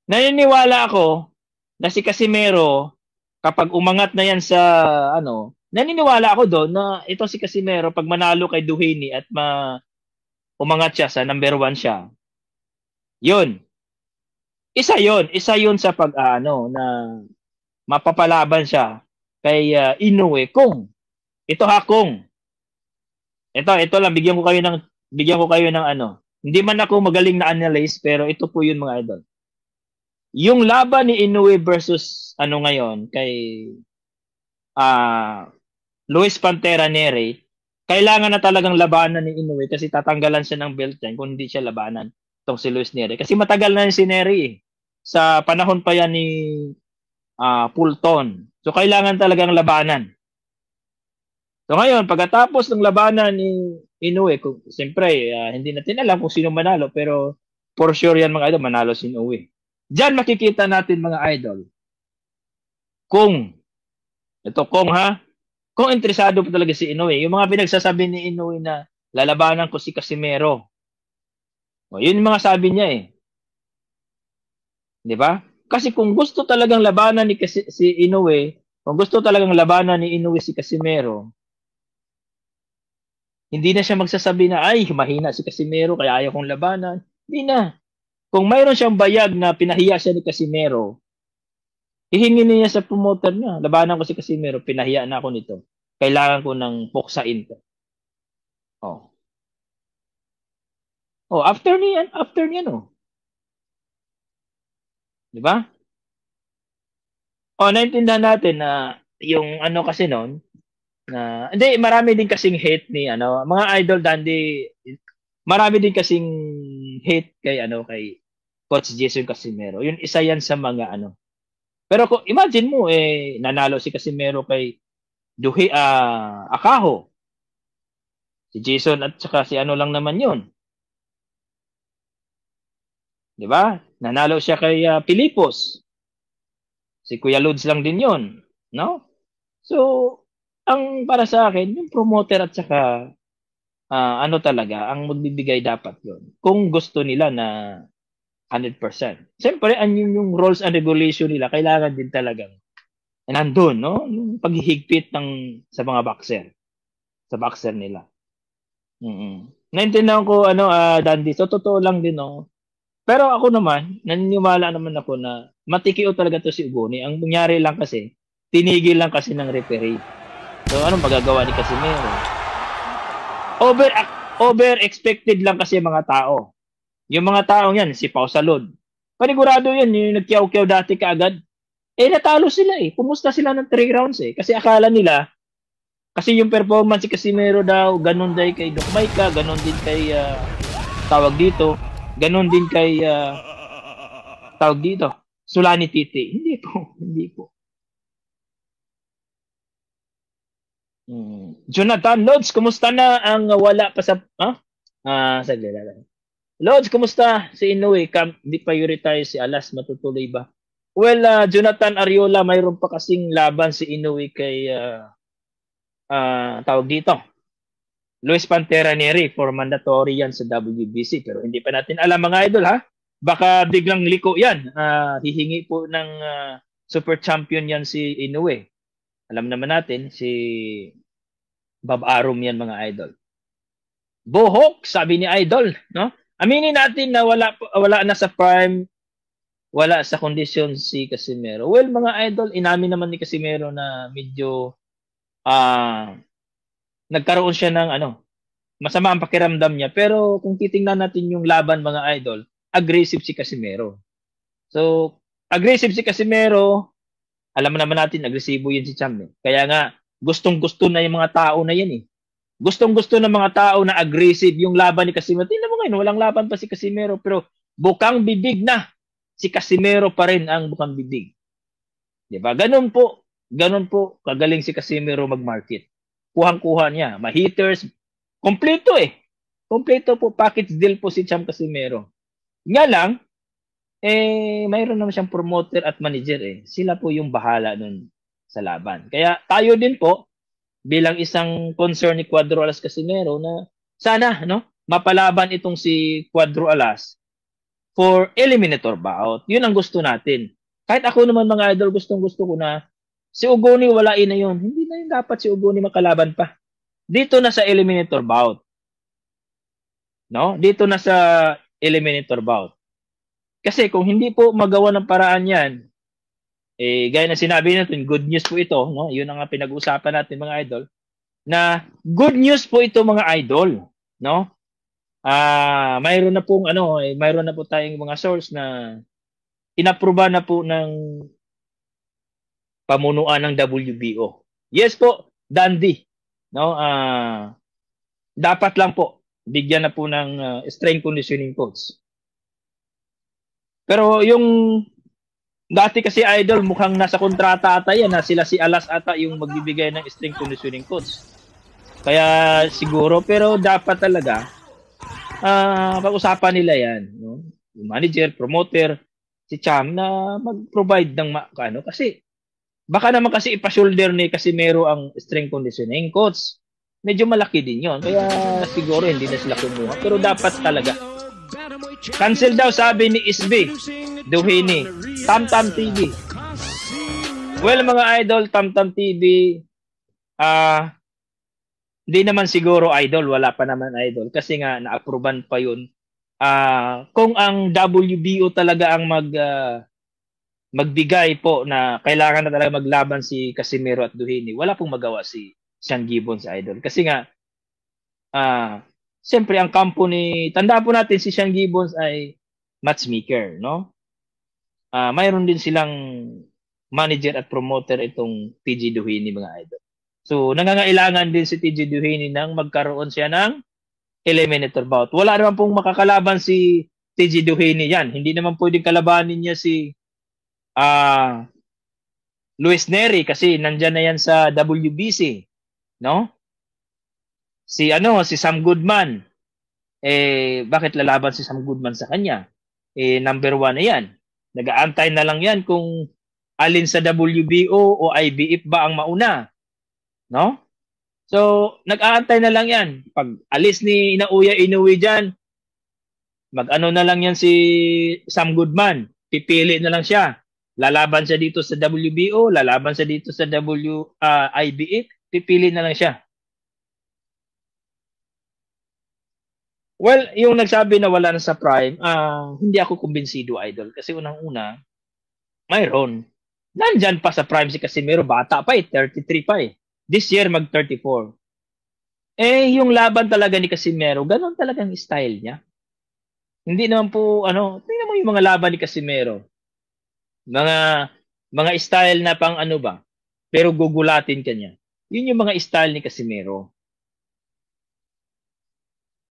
naniniwala ako na si Casimero, kapag umangat na yan sa, naniniwala ako doon na ito si Casimero, pag manalo kay Duhini at umangat siya sa number 1 siya, yun. Isa yun sa na mapapalaban siya kay Inoue kung, kung, ito lang, bigyan ko kayo ng hindi man ako magaling na analyze, pero ito po yun mga idol. Yung laban ni Inoue versus ngayon kay Luis Pantera Neri, kailangan na talagang labanan ni Inoue kasi tatanggalan siya ng belt yan kung hindi siya labanan itong si Luis Neri. Kasi matagal na si Neri eh. Sa panahon pa yan ni Fulton. So kailangan talagang labanan. So ngayon, pagkatapos ng labanan ni Inoue, siyempre, hindi natin alam kung sino manalo, pero for sure yan mga idol, manalo si Inoue. Diyan makikita natin mga idol, kung interesado pa talaga si Inoue. Yung mga pinagsasabi ni Inoue na lalabanan ko si Casimero. O, yun yung mga sabi niya eh. Di ba? Kasi kung gusto talagang labanan si Inoue, kung gusto talagang labanan ni Inoue si Casimero, hindi na siya magsasabi na, ay, mahina si Casimero, kaya ayaw kong labanan. Hindi na. Kung mayroon siyang bayag na pinahiya siya ni Casimero, hihingi niya sa promoter niya, labanan ko si Casimero, pinahiya na ako nito. Kailangan ko ng puksain to. Oh. Oh, after niyan, oh. Di ba? Oh, naintindihan natin na yung kasi noon, na hindi, marami din kasing hate ni mga idol dandy, marami din kasing hate kay kay Coach Jason Casimero. Yun, isa yan sa mga Pero kung imagine mo nanalo si Casimero kay Akaho. Si Jason at saka si lang naman yun. Di ba? Nanalo siya kay Pilipos. Si Kuya Lods lang din yun. No? So, ang para sa akin, yung promoter at saka talaga, ang magbibigay dapat yun. Kung gusto nila na 100%. Siyempre, yung rules and regulation nila, kailangan din talagang nandun, no? Yung paghihigpit sa mga boxer. Sa boxer nila. Naintindihan ko, Dandy. So, totoo lang din, no? Pero ako naman, naniniwala naman ako na matikio talaga to si Ugoni. Ang nangyari lang kasi, tinigil lang kasi ng referee. So, anong magagawa ni Casimero? Over expected lang kasi mga tao. Yung mga taong yan, si Pau Salud. Panigurado yan, yung nagkiyaw-kiyaw dati kaagad. Natalo sila eh. Kumusta sila ng 3 rounds eh. Kasi akala nila, kasi yung performance si Casimero daw, ganun din kay Doc Maika, ganun din kay, tawag dito, ganun din kay, tawag dito, Sulani Titi. Hindi po. Jonathan Lods, kumusta na ang wala pa sa, sagli lang. Lods, kumusta si Inoue? Di prioritize si Alas, matutuloy ba? Well, Jonathan Ariola, mayroon pa kasing laban si Inoue kay, tawag dito, Luis Pantera Neri for mandatory yan sa WBC. Pero hindi pa natin alam mga idol ha. Baka biglang liko yan. Hihingi po ng super champion yan si Inoue. Alam naman natin si Bob Arum yan mga idol. Bohok, sabi ni idol, no? Aminin natin na wala na sa prime, wala sa kondisyon si Casimero. Well, mga idol, inamin naman ni Casimero na medyo nagkaroon siya ng masama ang pakiramdam niya. Pero kung titingnan natin yung laban mga idol, aggressive si Casimero. So, aggressive si Casimero, alam naman natin, agresibo yun si Cham. Kaya nga, gustong-gusto na yung mga tao na yan eh. Gustong-gusto ng mga tao na aggressive yung laban ni Casimero. Tingnan mo ngayon, walang laban pa si Casimero, pero bukang bibig na. Si Casimero pa rin ang bukang bibig. Diba? Ganun po, kagaling si Casimero mag-market. Kuhang-kuha niya. Ma-hitters, kompleto eh. Kompleto po, package deal po si Cham Casimero. Nga lang, mayroon naman siyang promoter at manager eh. Sila po yung bahala nun sa laban. Kaya tayo din po, bilang isang concern ni Cuadro Alas Casimero na sana, mapalaban itong si Cuadro Alas for eliminator bout. Yun ang gusto natin. Kahit ako naman mga idol, gustong-gusto ko na si Ogoni walain na yun. Hindi na yun dapat si Ogoni makalaban pa. Dito na sa eliminator bout. No? Dito na sa eliminator bout. Kasi kung hindi po magawa ng paraan yan, gaya na sinabi natin, good news po ito, no? Yun ang pinag-uusapan natin mga idol, na good news po ito mga idol, no? Mayroon na pong mayroon na po tayong mga source na inapruba na po ng pamunuan ng WBO. Yes po, Dandy, no? Dapat lang po bigyan na po ng strength conditioning coach. Pero yung dati kasi idol, mukhang nasa kontrata ata yan, sila si Alas ata yung magbibigay ng strength conditioning coach. Kaya siguro, pero dapat talaga pag-usapan nila yan, no? Yung manager, promoter, si Cham na mag-provide ng kasi baka naman kasi ipa-shoulder ni Casimero ang strength conditioning coach. Medyo malaki din yon. Kaya siguro hindi na sila kumuha. Pero dapat talaga. Cancel daw sabi ni Isby Duhini. Tamtam TV. Well mga idol, Tamtam TV, hindi naman siguro idol, wala pa naman idol. Kasi nga na-approvean pa yun. Kung ang WBO talaga ang magbigay po na kailangan na talaga maglaban si Casimero at Duhini, wala pong magawa si Sean Gibbons idol. Kasi nga, siyempre ang kampo tandaan po natin si Sean Gibbons ay matchmaker, no? Mayroon din silang manager at promoter itong TG Duhini mga idol. So, nangangailangan din si TG Duhini nang magkaroon siya ng eliminator bout. Wala naman pong makakalaban si TG Duhini yan. Hindi naman pwedeng kalabanin niya si Luis Neri kasi nandyan na yan sa WBC, no? Si Sam Goodman. Bakit lalaban si Sam Goodman sa kanya? Number 1 na yan. Nag-aantay na lang yan kung alin sa WBO o IBF ba ang mauna. No? So, nag-aantay na lang yan. Pag alis ni Naoya Inoue dyan, mag-ano na lang yan si Sam Goodman. Pipili na lang siya. Lalaban siya dito sa WBO, lalaban siya dito sa IBF, pipili na lang siya. Well, yung nagsabi na wala na sa prime, hindi ako kumbinsido idol. Kasi unang-una, mayroon. Nandyan pa sa prime si Casimero, bata pa 33 pa This year, mag-34. Yung laban talaga ni Casimero, ganun talagang style niya. Hindi naman po, tingnan mo yung mga laban ni Casimero. Mga style na pang ba, pero gugulatin ka niya. Yun yung mga style ni Casimero.